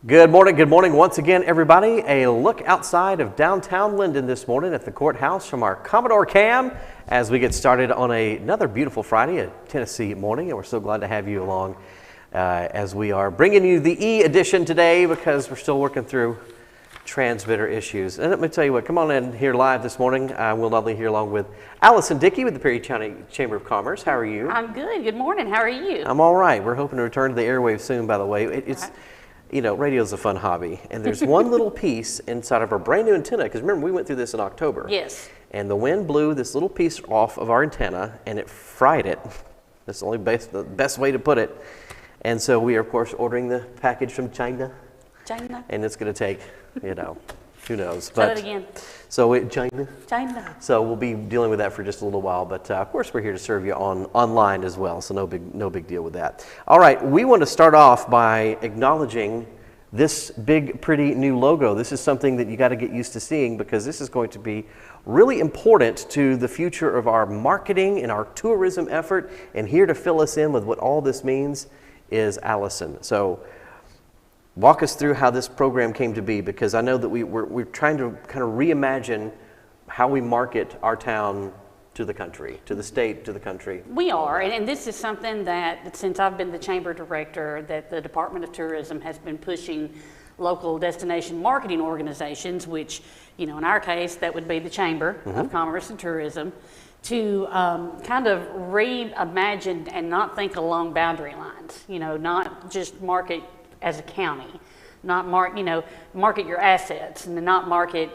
Good morning once again, everybody. A look outside of downtown Linden this morning at the courthouse from our Commodore Cam as we get started on another beautiful Friday, a Tennessee morning, and we're so glad to have you along as we are bringing you the E edition today because we're still working through transmitter issues. And let me tell you what, come on in here live this morning. We'll not be here along with Allison Dickey with the Perry County Chamber of Commerce. How are you? I'm good. Good morning. How are you? I'm all right. We're hoping to return to the airwaves soon, by the way. It's You know, radio's a fun hobby, and there's one little piece inside of our brand new antenna, because remember, we went through this in October. Yes. And the wind blew this little piece off of our antenna, and it fried it. That's the best way to put it. And so we are, of course, ordering the package from China. China. And it's going to take, who knows. Say that again. China. China. So we'll be dealing with that for just a little while, but of course we're here to serve you online as well, so no big deal with that. All right, we want to start off by acknowledging this big, pretty new logo. This is something that you got to get used to seeing because this is going to be really important to the future of our marketing and our tourism effort. And here to fill us in with what all this means is Allison. So walk us through how this program came to be, because I know that we're trying to kind of reimagine how we market our town to the country, to the state, to the country. We are, and this is something that since I've been the chamber director, that the Department of Tourism has been pushing local destination marketing organizations, which, in our case, that would be the Chamber of Commerce and Tourism, to kind of reimagine and not think along boundary lines, not just market as a county, not market your assets and not market,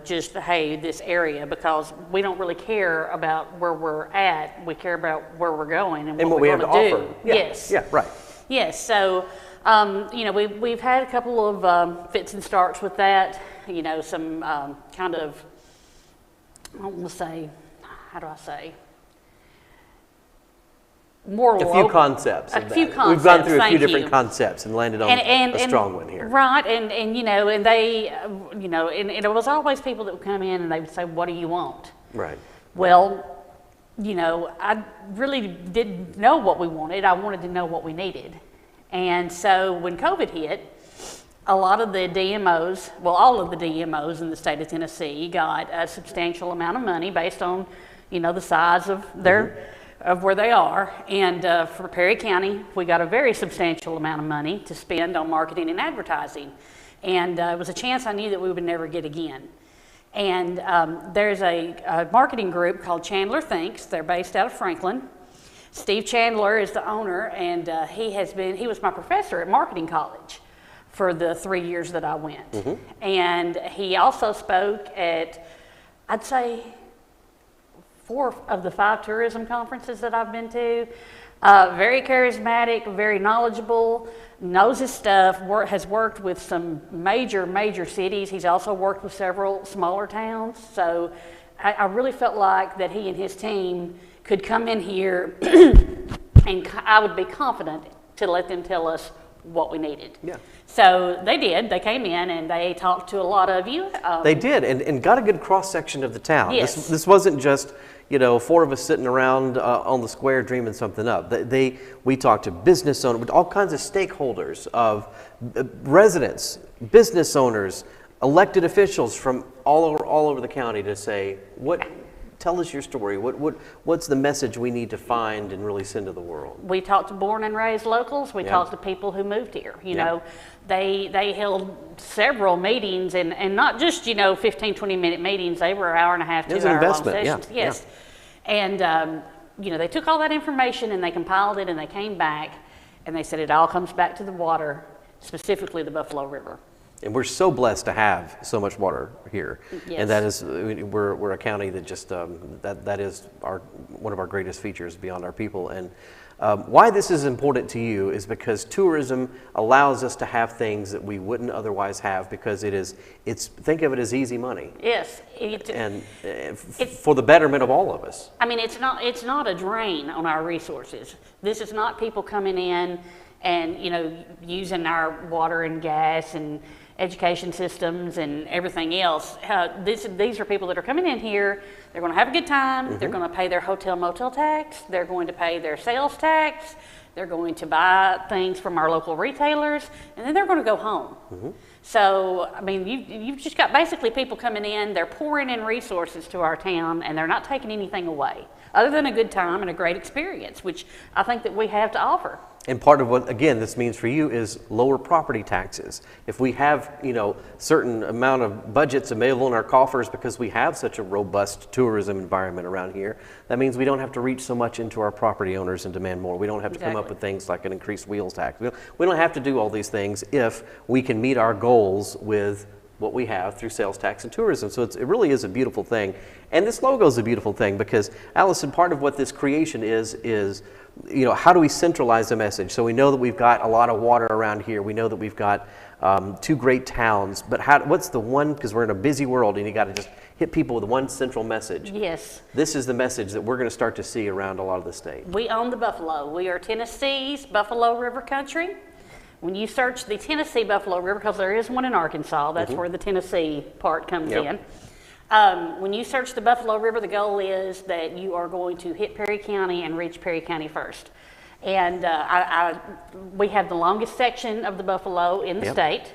just, hey, this area, because we don't really care about where we're at. We care about where we're going and what we we're have to going to do. offer. Yeah. Yes. Yeah, right. Yes. So, we've had a couple of fits and starts with that, some kind of, I don't want to say, how do I say? More a few concepts. We've gone through a few different concepts and landed on a strong one here. Right, and they, and it was always people that would come in and they would say, "What do you want?" Right. Well, I really didn't know what we wanted. I wanted to know what we needed, and so when COVID hit, a lot of the DMOs, well, all of the DMOs in the state of Tennessee got a substantial amount of money based on, the size of their of where they are, and for Perry County, we got a very substantial amount of money to spend on marketing and advertising, and it was a chance I knew that we would never get again. And there's a marketing group called Chandler Thinks. They're based out of Franklin. Steve Chandler is the owner, and he was my professor at marketing college for the 3 years that I went. And he also spoke at, I'd say, 4 of the 5 tourism conferences that I've been to. Very charismatic, very knowledgeable, knows his stuff, has worked with some major cities. He's also worked with several smaller towns. So I really felt like that he and his team could come in here and I would be confident to let them tell us what we needed. Yeah. So they did. They came in and they talked to a lot of you. They did, and got a good cross-section of the town. Yes. This wasn't just, 4 of us sitting around on the square dreaming something up. We talked to business owners, all kinds of stakeholders, of residents, business owners, elected officials from all over the county to say, tell us your story. What's the message we need to find and really send to the world? We talked to born and raised locals. We talked to people who moved here. They held several meetings and not just 15, 20-minute meetings. They were hour and a half, 2 hour long sessions. Yeah. Yes. And they took all that information and they compiled it and they came back and they said it all comes back to the water, specifically the Buffalo River. And we're so blessed to have so much water here. Yes. And that is, we're a county that just, that is one of our greatest features beyond our people. And why this is important to you is because tourism allows us to have things that we wouldn't otherwise have, because think of it as easy money. Yes. For the betterment of all of us. I mean, it's not a drain on our resources. This is not people coming in and, using our water and gas and education systems and everything else. These are people that are coming in here. They're going to have a good time. They're going to pay their hotel motel tax. They're going to pay their sales tax. They're going to buy things from our local retailers, and then they're going to go home. So, I mean, you've just got basically people coming in, they're pouring in resources to our town, and they're not taking anything away, other than a good time and a great experience, which I think that we have to offer. And part of what, again, this means for you is lower property taxes. If we have, certain amount of budgets available in our coffers because we have such a robust tourism environment around here, that means we don't have to reach so much into our property owners and demand more. We don't have to come up with things like an increased wheels tax. We don't have to do all these things if we can meet our goals with what we have through sales tax and tourism. So it really is a beautiful thing. And this logo is a beautiful thing because, Allison, part of what this creation is, how do we centralize the message? So we know that we've got a lot of water around here. We know that we've got 2 great towns. But what's the one, because we're in a busy world and you got to just hit people with one central message. Yes. This is the message that we're going to start to see around a lot of the state. We own the buffalo. We are Tennessee's Buffalo River country. When you search the Tennessee Buffalo River, because there is one in Arkansas, that's where the Tennessee part comes in. When you search the Buffalo River, the goal is that you are going to hit Perry County and reach Perry County first. And we have the longest section of the buffalo in the state.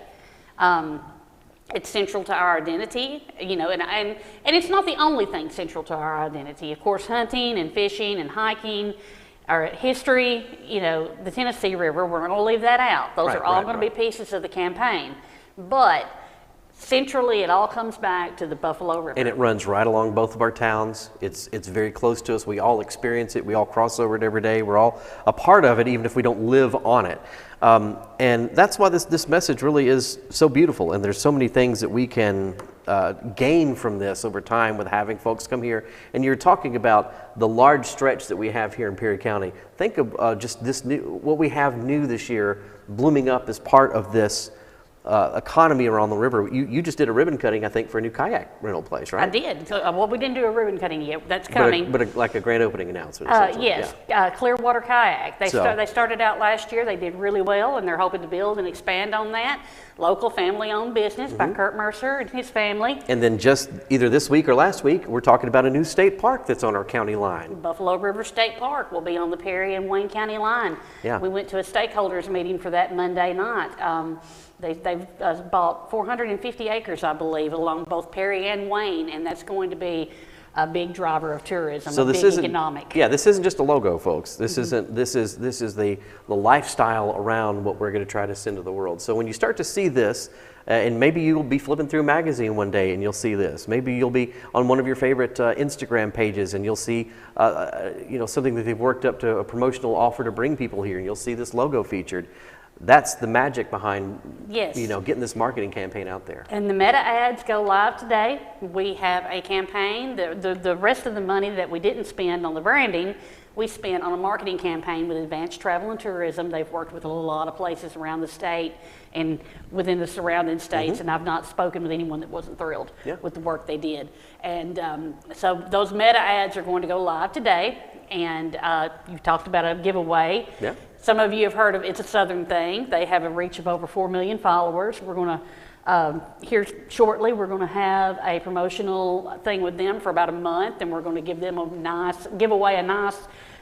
It's central to our identity, and it's not the only thing central to our identity. Of course, hunting and fishing and hiking, our history, the Tennessee River, we're going to leave that out. Those are all going to be pieces of the campaign. But centrally, it all comes back to the Buffalo River. And it runs right along both of our towns. It's very close to us. We all experience it. We all cross over it every day. We're all a part of it, even if we don't live on it. And that's why this message really is so beautiful. And there's so many things that we can gain from this over time with having folks come here. And you're talking about the large stretch that we have here in Perry County. Think of just what we have new this year blooming up as part of this economy around the river. You just did a ribbon cutting, I think, for a new kayak rental place, right? I did. So, well, we didn't do a ribbon cutting yet. That's coming. But like a grand opening announcement. Yes, Clearwater Kayak. They started out last year. They did really well, and they're hoping to build and expand on that. Local family-owned business by Kurt Mercer and his family. And then just either this week or last week, we're talking about a new state park that's on our county line. Buffalo River State Park will be on the Perry and Wayne County line. Yeah. We went to a stakeholders meeting for that Monday night. They've bought 450 acres, I believe, along both Perry and Wayne, and that's going to be a big driver of tourism, so this isn't economic. Yeah, this isn't just a logo, folks. This isn't. This is the lifestyle around what we're going to try to send to the world. So when you start to see this, and maybe you'll be flipping through a magazine one day and you'll see this. Maybe you'll be on one of your favorite Instagram pages and you'll see something that they've worked up to a promotional offer to bring people here, and you'll see this logo featured. That's the magic behind getting this marketing campaign out there. And the meta ads go live today. We have a campaign. The rest of the money that we didn't spend on the branding, we spent on a marketing campaign with Advanced Travel and Tourism. They've worked with a lot of places around the state and within the surrounding states, and I've not spoken with anyone that wasn't thrilled with the work they did. And so those meta ads are going to go live today. And you talked about a giveaway. Yeah. Some of you have heard of It's a Southern Thing. They have a reach of over 4 million followers. We're going to, here shortly, we're going to have a promotional thing with them for about a month, and we're going to give them give away a nice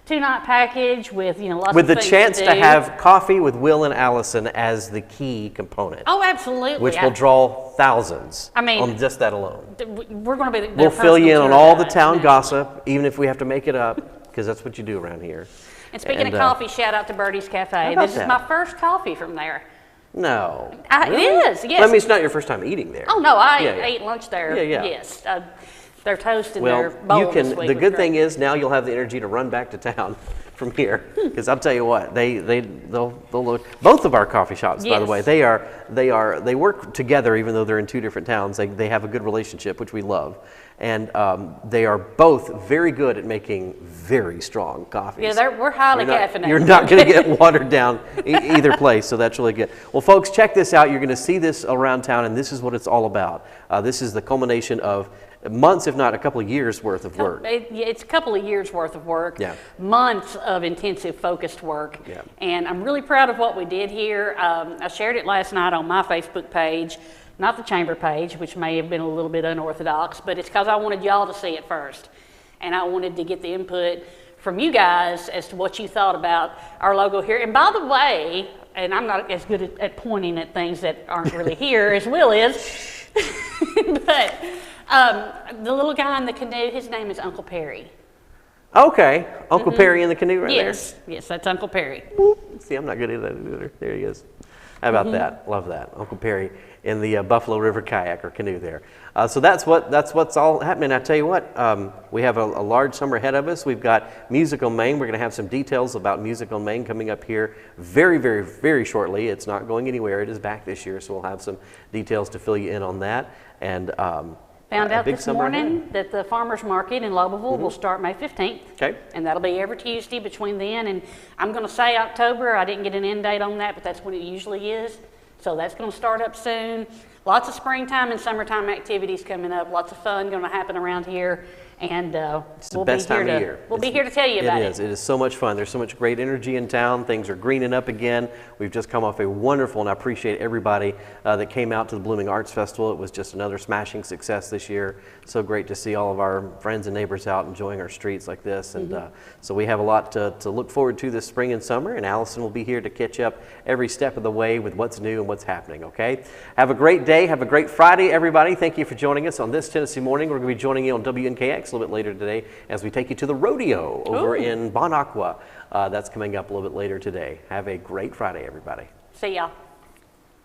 2-night package with, lots of things to do. With the chance to have coffee with Will and Allison as the key component. Oh, absolutely. Which will draw thousands on just that alone. We're going to be We'll fill you in on all the town gossip, even if we have to make it up, because that's what you do around here. And speaking of coffee, shout out to Birdie's Cafe. This is my first coffee from there. No. Really? It is, yes. I mean, it's not your first time eating there. Oh, no, I ate lunch there. Yeah. Yes. Their toast and their bowl this week the good was thing great. is now you'll have the energy to run back to town from here, because I'll tell you what, they'll look. Both of our coffee shops, by the way, they work together, even though they're in 2 different towns. They have a good relationship, which we love. And they are both very good at making very strong coffees. Yeah, we're highly caffeinated. You're not going to get watered down either place, so that's really good. Well, folks, check this out. You're going to see this around town, and this is what it's all about. This is the culmination of months, if not a couple of years worth of work. It's a couple of years worth of work, months of intensive focused work, and I'm really proud of what we did here. I shared it last night on my Facebook page, not the chamber page, which may have been a little bit unorthodox, but it's because I wanted y'all to see it first, and I wanted to get the input from you guys as to what you thought about our logo here. And by the way, and I'm not as good at pointing at things that aren't really here as Will is, but the little guy in the canoe, his name is Uncle Perry. Okay, Uncle Perry in the canoe right Yes, yes, that's Uncle Perry. there. See, I'm not good at that either. There he is. How about that? Love that. Uncle Perry in the Buffalo River kayak or canoe there. So that's what's all happening. I tell you what, we have a large summer ahead of us. We've got Music on Main. We're going to have some details about Music on Main coming up here very, very, very shortly. It's not going anywhere. It is back this year, so we'll have some details to fill you in on that. And Found a out big this summer morning ahead. that the farmers market in Loboville will start May 15th. Okay. And that'll be every Tuesday between then and I'm going to say October. I didn't get an end date on that, but that's when it usually is. So that's going to start up soon. Lots of springtime and summertime activities coming up. Lots of fun going to happen around here. And It's the best time of year. We'll be here to tell you about It is. it. It is so much fun. There's so much great energy in town. Things are greening up again. We've just come off a wonderful, and I appreciate everybody that came out to the Blooming Arts Festival. It was just another smashing success this year. So great to see all of our friends and neighbors out enjoying our streets like this. And so we have a lot to look forward to this spring and summer, and Allison will be here to catch up every step of the way with what's new and what's happening, okay? Have a great day. Have a great Friday, everybody. Thank you for joining us on this Tennessee Morning. We're going to be joining you on WNKX a little bit later today as we take you to the rodeo over in Bon Aqua. That's coming up a little bit later today. Have a great Friday, everybody. See y'all.